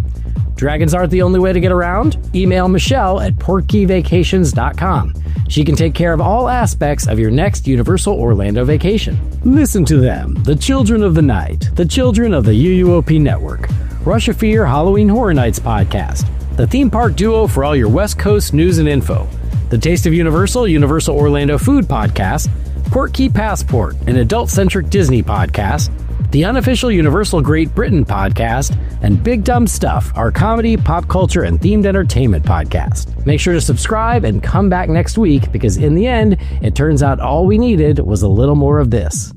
Dragons aren't the only way to get around. Email Michelle at portkeyvacations.com. She can take care of all aspects of your next Universal Orlando vacation. Listen to them, the children of the night, the children of the UUOP network. Rush of Fear Halloween Horror Nights podcast, the theme park duo for all your West Coast news and info. The Taste of Universal, Universal Orlando Food Podcast, Port Key Passport, an adult-centric Disney podcast, the unofficial Universal Great Britain podcast, and Big Dumb Stuff, our comedy, pop culture, and themed entertainment podcast. Make sure to subscribe and come back next week because in the end, it turns out all we needed was a little more of this.